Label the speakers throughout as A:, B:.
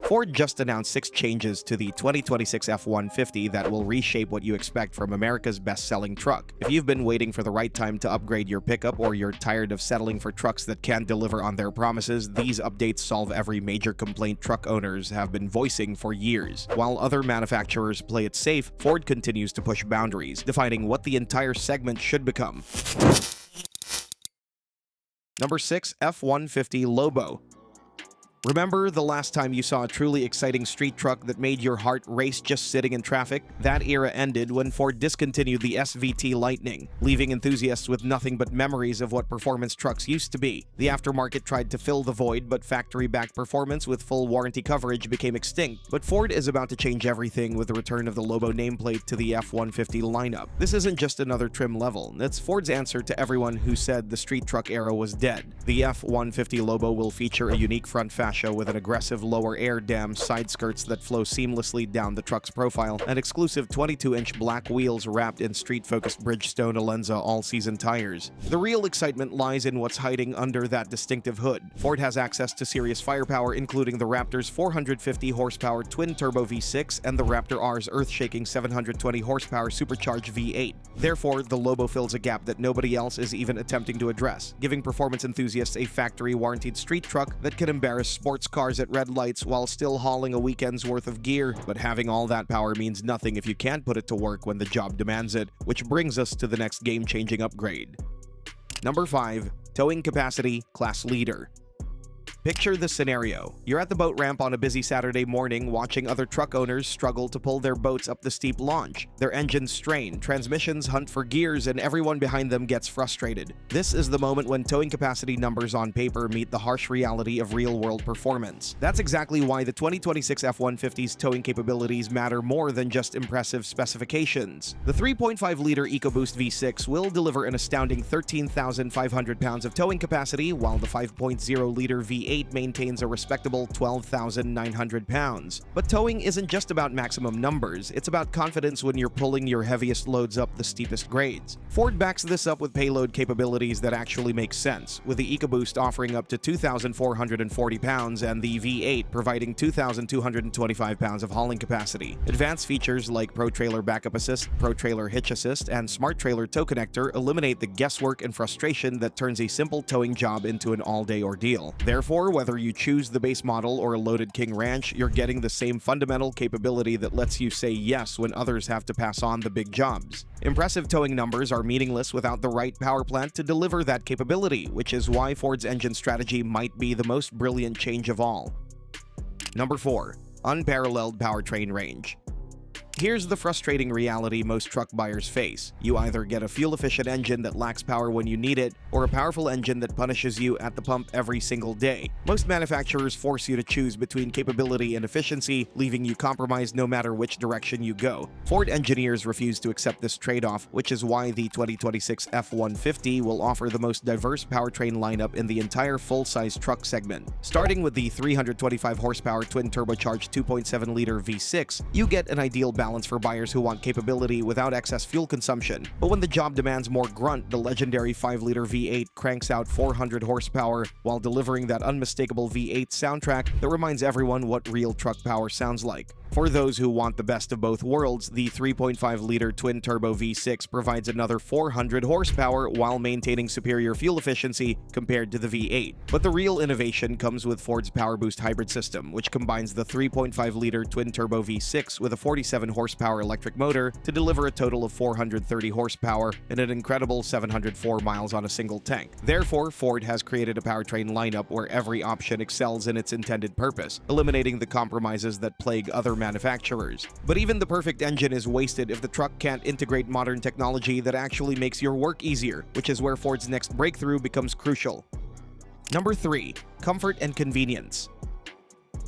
A: Ford just announced 6 changes to the 2026 F-150 that will reshape what you expect from America's best-selling truck. If you've been waiting for the right time to upgrade your pickup or you're tired of settling for trucks that can't deliver on their promises, these updates solve every major complaint truck owners have been voicing for years. While other manufacturers play it safe, Ford continues to push boundaries, defining what the entire segment should become. Number 6. F-150 Lobo. Remember the last time you saw a truly exciting street truck that made your heart race just sitting in traffic? That era ended when Ford discontinued the SVT Lightning, leaving enthusiasts with nothing but memories of what performance trucks used to be. The aftermarket tried to fill the void, but factory-backed performance with full warranty coverage became extinct. But Ford is about to change everything with the return of the Lobo nameplate to the F-150 lineup. This isn't just another trim level. It's Ford's answer to everyone who said the street truck era was dead. The F-150 Lobo will feature a unique front fascia with an aggressive lower air dam side skirts that flow seamlessly down the truck's profile, and exclusive 22-inch black wheels wrapped in street-focused Bridgestone Alenza all-season tires. The real excitement lies in what's hiding under that distinctive hood. Ford has access to serious firepower, including the Raptor's 450 horsepower twin-turbo V6 and the Raptor R's earth-shaking 720 horsepower supercharged V8. Therefore, the Lobo fills a gap that nobody else is even attempting to address, giving performance enthusiasts a factory-warranted street truck that can embarrass sports cars at red lights while still hauling a weekend's worth of gear. But having all that power means nothing if you can't put it to work when the job demands it, which brings us to the next game-changing upgrade. Number 5. Towing Capacity Class Leader. Picture this scenario. You're at the boat ramp on a busy Saturday morning watching other truck owners struggle to pull their boats up the steep launch. Their engines strain, transmissions hunt for gears, and everyone behind them gets frustrated. This is the moment when towing capacity numbers on paper meet the harsh reality of real-world performance. That's exactly why the 2026 F-150's towing capabilities matter more than just impressive specifications. The 3.5-liter EcoBoost V6 will deliver an astounding 13,500 pounds of towing capacity, while the 5.0-liter V8 maintains a respectable 12,900 pounds. But towing isn't just about maximum numbers, it's about confidence when you're pulling your heaviest loads up the steepest grades. Ford backs this up with payload capabilities that actually make sense, with the EcoBoost offering up to 2,440 pounds and the V8 providing 2,225 pounds of hauling capacity. Advanced features like Pro Trailer Backup Assist, Pro Trailer Hitch Assist, and Smart Trailer Tow Connector eliminate the guesswork and frustration that turns a simple towing job into an all-day ordeal. Therefore, whether you choose the base model or a loaded King Ranch, you're getting the same fundamental capability that lets you say yes when others have to pass on the big jobs. Impressive towing numbers are meaningless without the right power plant to deliver that capability, which is why Ford's engine strategy might be the most brilliant change of all. Number 4. Unparalleled powertrain range. Here's the frustrating reality most truck buyers face. You either get a fuel-efficient engine that lacks power when you need it, or a powerful engine that punishes you at the pump every single day. Most manufacturers force you to choose between capability and efficiency, leaving you compromised no matter which direction you go. Ford engineers refuse to accept this trade-off, which is why the 2026 F-150 will offer the most diverse powertrain lineup in the entire full-size truck segment. Starting with the 325 horsepower twin-turbocharged 2.7-liter V6, you get an ideal balance for buyers who want capability without excess fuel consumption. But when the job demands more grunt, the legendary 5-liter V8 cranks out 400 horsepower while delivering that unmistakable V8 soundtrack that reminds everyone what real truck power sounds like. For those who want the best of both worlds, the 3.5-liter twin-turbo V6 provides another 400 horsepower while maintaining superior fuel efficiency compared to the V8. But the real innovation comes with Ford's PowerBoost hybrid system, which combines the 3.5-liter twin-turbo V6 with a 47-horsepower electric motor to deliver a total of 430 horsepower and an incredible 704 miles on a single tank. Therefore, Ford has created a powertrain lineup where every option excels in its intended purpose, eliminating the compromises that plague other manufacturers. But even the perfect engine is wasted if the truck can't integrate modern technology that actually makes your work easier, which is where Ford's next breakthrough becomes crucial. Number 3. Comfort and convenience.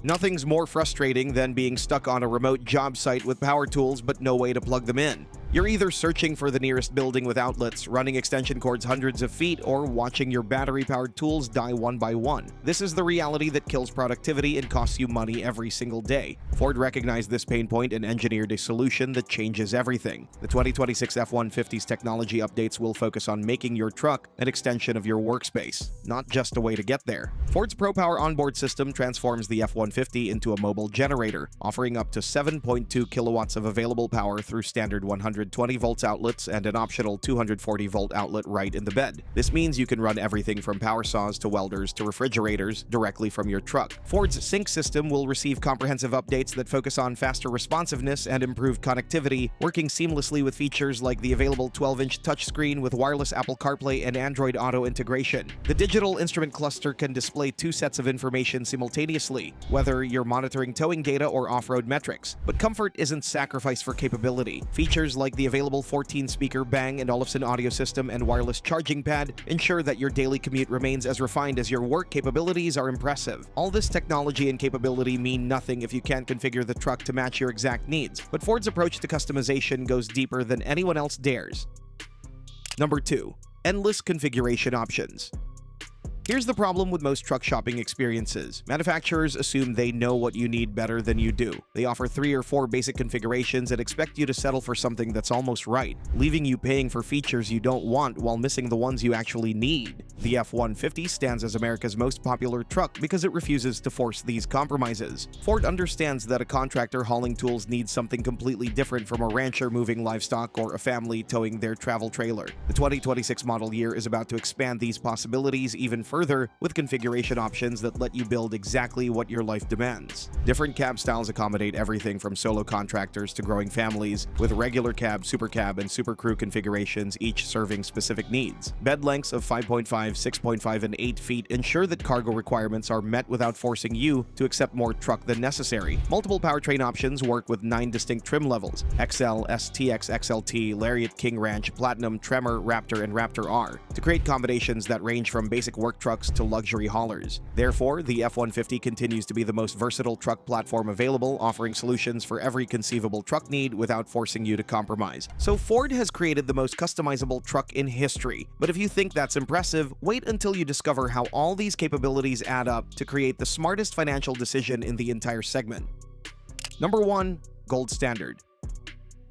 A: Nothing's more frustrating than being stuck on a remote job site with power tools but no way to plug them in. You're either searching for the nearest building with outlets, running extension cords hundreds of feet, or watching your battery-powered tools die one by one. This is the reality that kills productivity and costs you money every single day. Ford recognized this pain point and engineered a solution that changes everything. The 2026 F-150's technology updates will focus on making your truck an extension of your workspace, not just a way to get there. Ford's ProPower onboard system transforms the F-150 into a mobile generator, offering up to 7.2 kilowatts of available power through standard 120 volts outlets and an optional 240 volt outlet right in the bed. This means you can run everything from power saws to welders to refrigerators directly from your truck. Ford's sync system will receive comprehensive updates that focus on faster responsiveness and improved connectivity, working seamlessly with features like the available 12-inch touchscreen with wireless Apple CarPlay and Android Auto integration. The digital instrument cluster can display two sets of information simultaneously, whether you're monitoring towing data or off-road metrics. But comfort isn't sacrificed for capability. Features like the available 14-speaker Bang & Olufsen audio system and wireless charging pad ensure that your daily commute remains as refined as your work capabilities are impressive. All this technology and capability mean nothing if you can't configure the truck to match your exact needs, but Ford's approach to customization goes deeper than anyone else dares. Number 2. Endless configuration options. Here's the problem with most truck shopping experiences. Manufacturers assume they know what you need better than you do. They offer 3 or 4 basic configurations and expect you to settle for something that's almost right, leaving you paying for features you don't want while missing the ones you actually need. The F-150 stands as America's most popular truck because it refuses to force these compromises. Ford understands that a contractor hauling tools needs something completely different from a rancher moving livestock or a family towing their travel trailer. The 2026 model year is about to expand these possibilities even further with configuration options that let you build exactly what your life demands. Different cab styles accommodate everything from solo contractors to growing families, with regular cab, super cab, and super crew configurations each serving specific needs. Bed lengths of 5.5, 6.5, and 8 feet ensure that cargo requirements are met without forcing you to accept more truck than necessary. Multiple powertrain options work with 9 distinct trim levels: XL, STX, XLT, Lariat, King Ranch, Platinum, Tremor, Raptor, and Raptor R, to create combinations that range from basic work trucks to luxury haulers. Therefore, the F-150 continues to be the most versatile truck platform available, offering solutions for every conceivable truck need without forcing you to compromise. So Ford has created the most customizable truck in history. But if you think that's impressive, wait until you discover how all these capabilities add up to create the smartest financial decision in the entire segment. Number 1. Gold Standard.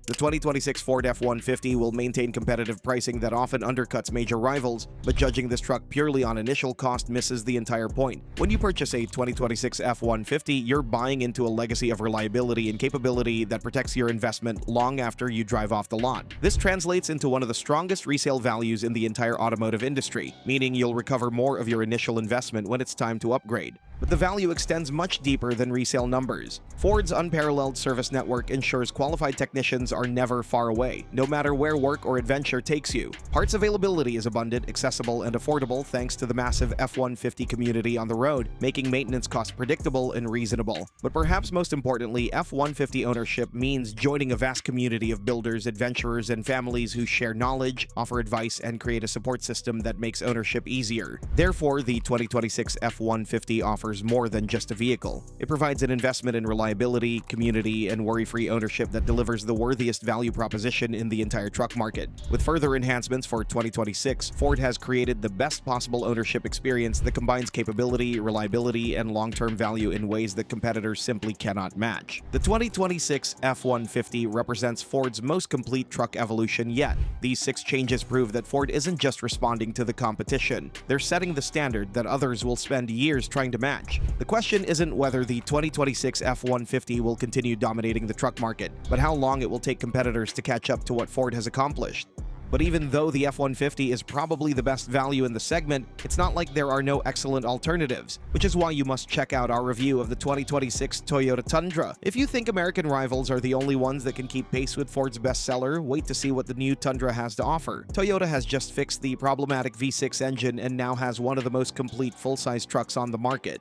A: The 2026 Ford F-150 will maintain competitive pricing that often undercuts major rivals, but judging this truck purely on initial cost misses the entire point. When you purchase a 2026 F-150, you're buying into a legacy of reliability and capability that protects your investment long after you drive off the lot. This translates into one of the strongest resale values in the entire automotive industry, meaning you'll recover more of your initial investment when it's time to upgrade. But the value extends much deeper than resale numbers. Ford's unparalleled service network ensures qualified technicians are never far away, no matter where work or adventure takes you. Parts availability is abundant, accessible, and affordable thanks to the massive F-150 community on the road, making maintenance costs predictable and reasonable. But perhaps most importantly, F-150 ownership means joining a vast community of builders, adventurers, and families who share knowledge, offer advice, and create a support system that makes ownership easier. Therefore, the 2026 F-150 offers more than just a vehicle. It provides an investment in reliability, community, and worry-free ownership that delivers the worthiest value proposition in the entire truck market. With further enhancements for 2026, Ford has created the best possible ownership experience that combines capability, reliability, and long-term value in ways that competitors simply cannot match. The 2026 F-150 represents Ford's most complete truck evolution yet. These 6 changes prove that Ford isn't just responding to the competition. They're setting the standard that others will spend years trying to match. The question isn't whether the 2026 F-150 will continue dominating the truck market, but how long it will take competitors to catch up to what Ford has accomplished. But even though the F-150 is probably the best value in the segment, it's not like there are no excellent alternatives, which is why you must check out our review of the 2026 Toyota Tundra. If you think American rivals are the only ones that can keep pace with Ford's bestseller, wait to see what the new Tundra has to offer. Toyota has just fixed the problematic V6 engine and now has one of the most complete full-size trucks on the market.